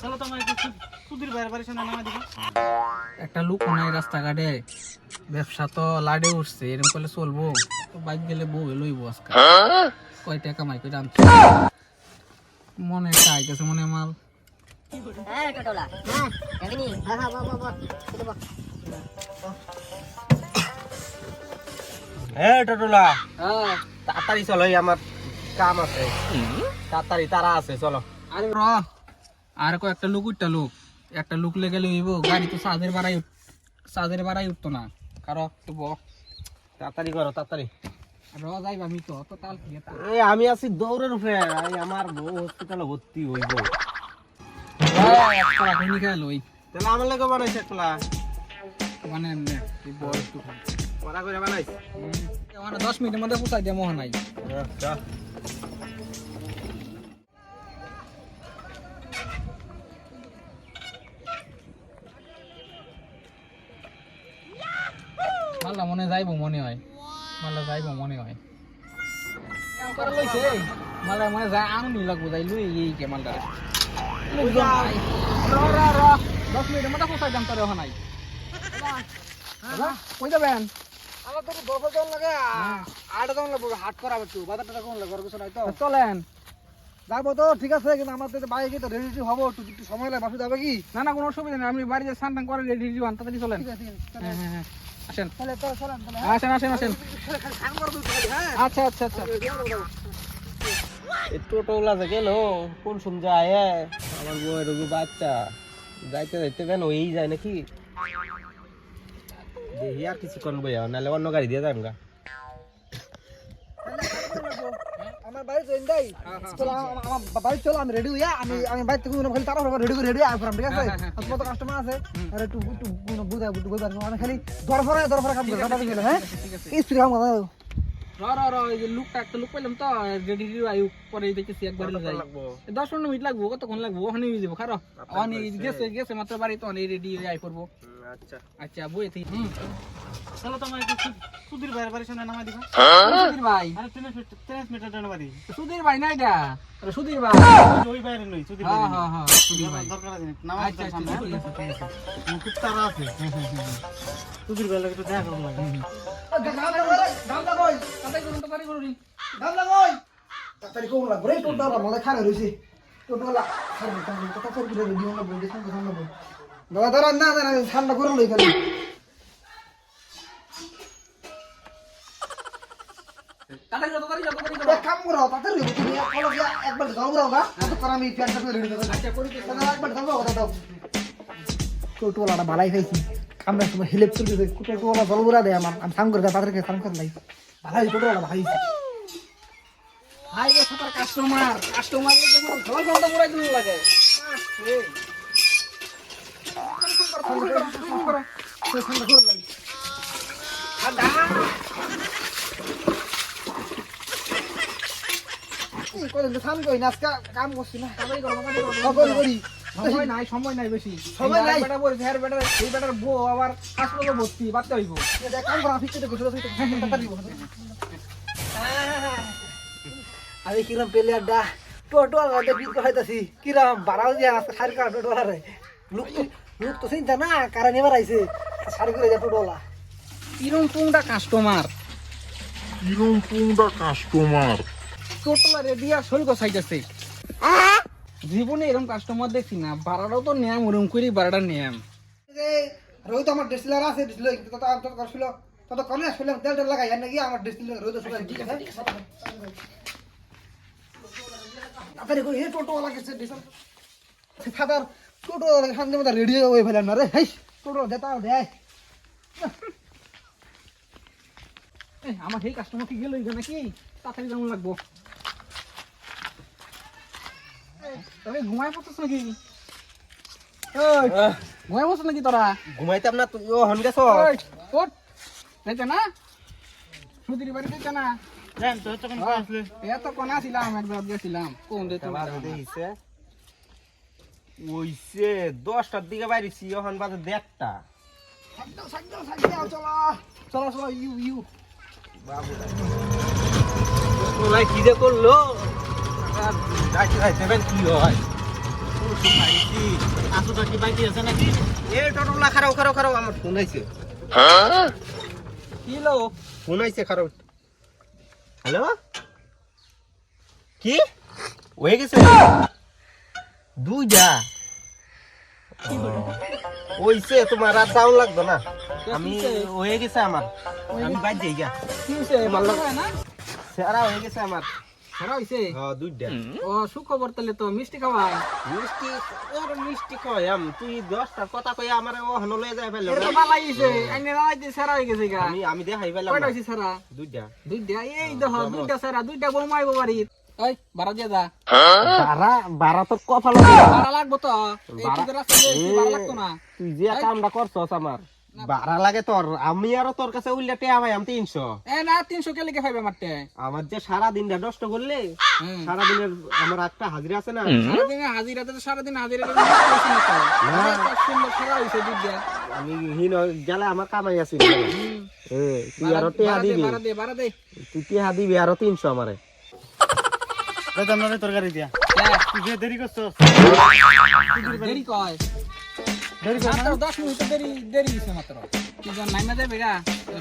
চলো তো আমার একটু সুধীর ভাইয়ের বাড়ির সামনে নামা দিবো। একটা লোক নাই রাস্তাঘাটে, ব্যবসা তো লাডে উঠছে, এরকম করলে চলবো? তো বাইক গেলে বউ লইব আজকে, কয় টাকা কামাই করে জানছো? মনে একটা আইতেছে মনে মাল। হ্যাঁ টোটোলা হ্যাঁ কাকিনি হ্যাঁ হ্যাঁ বাবা বাবা ছোট বাবা হ্যাঁ টোটোলা, হ্যাঁ তাড়াতাড়ি চলো, আমার কাম আছে, তাড়াতাড়ি তারা আছে, চলো। আরে র, আর কয়েকটা লোক উঠটা লোক, একটা লোক লেগে লইব, গাড়ি তো সাজের বাড়াই উঠতো না কারো তো তাড়াতাড়ি করো, তাড়াতাড়ি। র যাইবা আমি তো তো তাল দিয়ে আমি আছি দৌড়ের উপরে, আমার বউ হসপিটালে ভর্তি হইব। লই তাহলে আমার লাগে বানাইছে একলা, মানে বয়স তো পড়া করে বানাইছে। মানে 10 মিনিটের মধ্যে পৌঁছাই দিয়ে মোহন নাই। মাল্লা মনে যাইব মনে হয়, মাল্লা যাইব মনে হয়, মাল্লা মনে যায় আনন্দ লাগবো যাই লুই এই কে মাল্লা 10 মিনিটের মধ্যে পৌঁছাই দাম তোর নাই। কই যাবেন? আমার তো 10 জন লাগে, 8 জন লাগবে, হাট করাবে তো, বাজারটা কোন লাগে, কিছু নাই তো। চলেন যাবো তো, ঠিক আছে, কিন্তু আমার তো বাইকে তো রেডি হবো, একটু সময় লাগে, বাসু যাবে কি? না না কোনো অসুবিধা নেই, আপনি বাড়িতে স্নান টান করে রেডি দিবান, তাড়াতাড়ি চলেন। হ্যাঁ হ্যাঁ হ্যাঁ আসেন আসেন আসেন আসেন। আচ্ছা আচ্ছা আচ্ছা এই টোটোলা যে গেল কোন শুন যায়, আমার বউয়ের বাচ্চা যাইতে যাইতে কেন এই যায় নাকি, দেখি আর কিছুক্ষণ বইয়া, নাহলে অন্য গাড়ি দিয়ে যান গা। আমার বাড়ি চলে যাই, চলো আমার বাড়ি চলো, আমি রেডি হইয়া, আমি বাইরে থেকে খালি তারা রেডি করে রেডি আসলাম, ঠিক আছে? কত কাস্টমার আছে, আর একটু একটু বুঝা আমি খালি দরফরে কাম করে, হ্যাঁ ঠিক আছে। স্পিড কাম করে। এই যে লুকটা একটা লুক পাইলাম তো রেডি আয়ু পরে দেখেছি একবার যাই 10-15 মিনিট লাগবো, কতক্ষণ লাগবো ওখানে যাবো খারো ওখানে গেছে মাত্র বাড়ি তো রেডি আই করবো। আচ্ছা আচ্ছা বই থেকে চলো তো আমার একটু সুধীর ভাইয়ের বাড়ির সামনে নামা দিবা। সুধীর ভাই, আরে 3 মিনিটের জন্য বাড়ি, সুধীর ভাই না এটা সুধীর ভাই, ওই বাইরে নই, সুধীর ভাই। হ্যাঁ হ্যাঁ হ্যাঁ সুধীর ভাই দরকার আছে নামা আচ্ছা দিতে আচ্ছা সামনে, ঠিক আছে ঠিক আছে। খুব তাড়া আছে, সুধীর ভাই লাগে একটু দেখা করব লাগে। গামলা কই তাড়াতাড়ি করুন তাড়াতাড়ি করুন। গামলা কই তাড়াতাড়ি কোন লাগবে, এই টোটোলা মলে খারে রইছে, টোটোলা খারে কথা করে রেডি হলো, বলে সামনে সামনে বল দাদা দাঁড়ান, না না ঠান্ডা করে লই খালি। তাড়াতাড়ি যাও তাড়াতাড়ি যাও তাড়াতাড়ি এক যাও। কাম করো, তাড়াতাড়ি তুমি চলো গিয়া একবার গাও দাও গা, এত করে আমি প্যান্টটা করে রেডি করব। আচ্ছা করি দাদা একবার দাও দাও, টোটোলাটা ভালাই খাইছি, আমরা সময় হেল্প করে দিই, টোটোলা জলগুড়া দেয় আমার, আমি সাম করে দাও, তাড়াতাড়ি সাম করে লাই, ভালাই টোটোলা ভাইছি। হাই রে সাতার কাস্টমার লেগে পুরো ঘর ঘন্টা পুরাই দিন লাগে। কাম করছি না, সময় নাই বেশি। সময় নাই। বেটা বলছে হ্যাঁ বেটা এই বেটার বউ আবার হাসপাতালে ভর্তি বাচ্চা হইব। কাম করা ফিক্সড করে আমি কিরম প্লেয়ারটা টোটোলা বিট করাইতাছি, কিরম বাড়াও দিয়া সারি করা টোটোলা রে, লোক তো চিন্তা না কারণ এবার আইছে সারি করে যা টোটোলা। কিরম কোনটা কাস্টমার টোটাল রেডি আর সই গোছাইতেছে। জীবনে এরকম কাস্টমার দেখছি না, বাড়াটাও তো নিয়ম ওরকম করি বাড়াটা নিয়ম। রোহিত আমার ডিসলার আছে, ডিসলার তত করছিল, তত কমে আসলে তেল টেল লাগাই নাকি আমার ডিসলার রোহিত সুগার, ঠিক আছে? তাড়াতাড়ি করে এই টোটোওয়ালা গেছে ডিসলার খাবার, টোটো খান দিয়ে রেডি হয়ে ফেলেন না রে, হেই টোটো দেতাও দেয়। আমার সেই কাস্টমার কি গেল নাকি, তাড়াতাড়ি যেমন লাগবো। তবে ঘুমাই পড়তেছ নাকি, ঘুমাই পড়ছ নাকি তোরা? ঘুমাইতাম না তুই, ও হন গেছ ওঠ যাইতে না, সুধীর বাড়ি যাইতে না? এত কোনা ছিলাম একবার গেছিলাম কোন দেখিছে ওইছে 10টার দিকে বাইরেছি, এখন বাজে 1:30। চলো চলো ইউ ইউ বাবু কি যে করলো, যাইতে যাইতে কি হয় আসুটা কি বাইকে আছে নাকি? এ টোটোলা খারাপ খারাপ খারাপ আমার ফোন আইছে কি লো ফোন আইছে খারাপ হ্যালো কি হয়ে গেছে দুইটা ওইছে তোমার আর দাউন লাগবে না আমি হয়ে গেছে আমার আমি বাইর যাই গা কি হইছে ভালো হয় না সেরা হয়ে গেছে আমার সারা হইছে হ্যাঁ দুইটা ও সুখবর তাহলে তো মিষ্টি খাওয়াই মিষ্টি ওর মিষ্টি কয়াম তুই 10টা কথা কই আমারে ও হন লয়ে যায় ফেলে এটা তো ভালো হইছে আইনে রাইতে সারা হয়ে গেছে গা আমি দেখাই ফেলাম কয়টা হইছে সারা দুইটা দুইটা এই দেখো দুইটা সারা দুইটা বৌমাইবো বাড়ি ওই বাড়া দিয়ে যা বারা তোর কপাল বাড়া লাগবো তো এই তোদের রাস্তা দিয়ে বাড়া লাগতো না তুই যে কামটা করছস আমার বারা লাগে তোর আমি আরো তোর কাছে উল্লে টেয়া ভাই আমি 300 এ না 300 কে লিখে পাইবে মারতে আমার যে সারা দিনটা নষ্ট করলে সারা দিনের আমার একটা হাজিরা আছে না সারাদিন হাজিরাতে তো সারাদিন হাজিরাতে সুন্দর সারা হইছে দুইটা আমি হিন গেলে আমার কামাই আছে তুই আরো টেয়া দিবি বাড়া দে তুই টেয়া দিবি আরো 300 আমারে বেতন না তরকারি দিয়া তুই যে দেরি করছস দেরি কয় দেরি কর মাত্র 10 মিনিট দেরি হইছে মাত্র কি জন নাইমা যাবে গা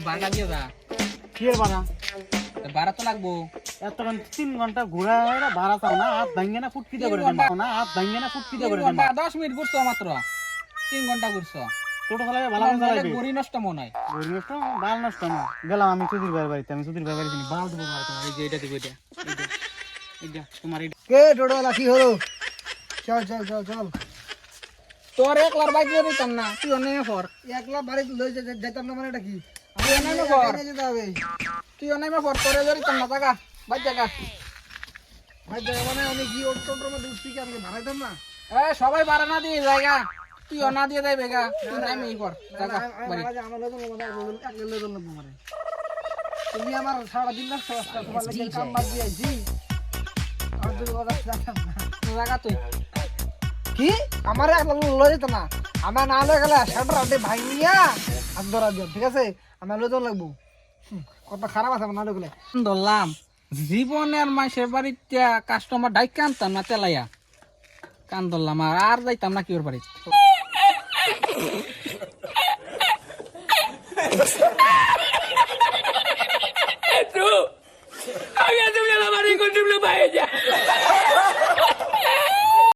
বাড়া দিয়ে যা কি এর বাড়া বাড়া তো লাগবো এতক্ষণ 3 ঘন্টা ঘোরা এরা ভাড়া চাও না হাত ভাঙে না ফুটকিতে করে দেন না হাত ভাঙে না ফুটকিতে করে দেন 10 মিনিট ঘুরছো মাত্র 3 ঘন্টা ঘুরছো টোটো চালাবে ভালো করে চালাবে গড়ি নষ্ট মনে হয় গড়ি নষ্ট বাল নষ্ট না গেলাম আমি সুধীর ভাইয়ের বাড়িতে আমি সুধীর ভাইয়ের বাড়িতে বাল দেবো ভাই তোমার এই যে এটা দেবো এটা এটা তোমার এটা কে টোটোলা কি হলো চল চল চল চল তোর একলার বাইক দিয়ে দিতাম না তুই অনেক ফর একলা বাড়ি লই যেতাম না মানে এটা কি তুই অনেক ফর যেতে হবে তুই অনেক ফর তোরে ধরিতাম না টাকা বাইক জায়গা ভাই জায়গা মানে আমি কি ওর টোটোর মধ্যে উঠছি কি আমাকে ভাড়াইতাম না এ সবাই বাড়া না দিয়ে জায়গা তুই না দিয়ে দেয় বেগা তুই নামি কর জায়গা বাড়ি আমার লোক একলা লোক মানে তুমি আমার সারা দিন না তোমার লাগে কাম বাদ দিয়ে আইছি আর তুই কথা জানতাম না জায়গা তুই কি আমার একলা লই যেত না আমার না লয়ে গেলে শাটার আটে ভাঙিয়া হাত ধরা দিও ঠিক আছে আমার লই লাগবো কত খারাপ আছে আমার না লইলে ধরলাম জীবনের মাসের বাড়িতে কাস্টমার ডাইক কানতাম না তেলাইয়া কান ধরলাম আর যাইতাম না কি ওর বাড়িতে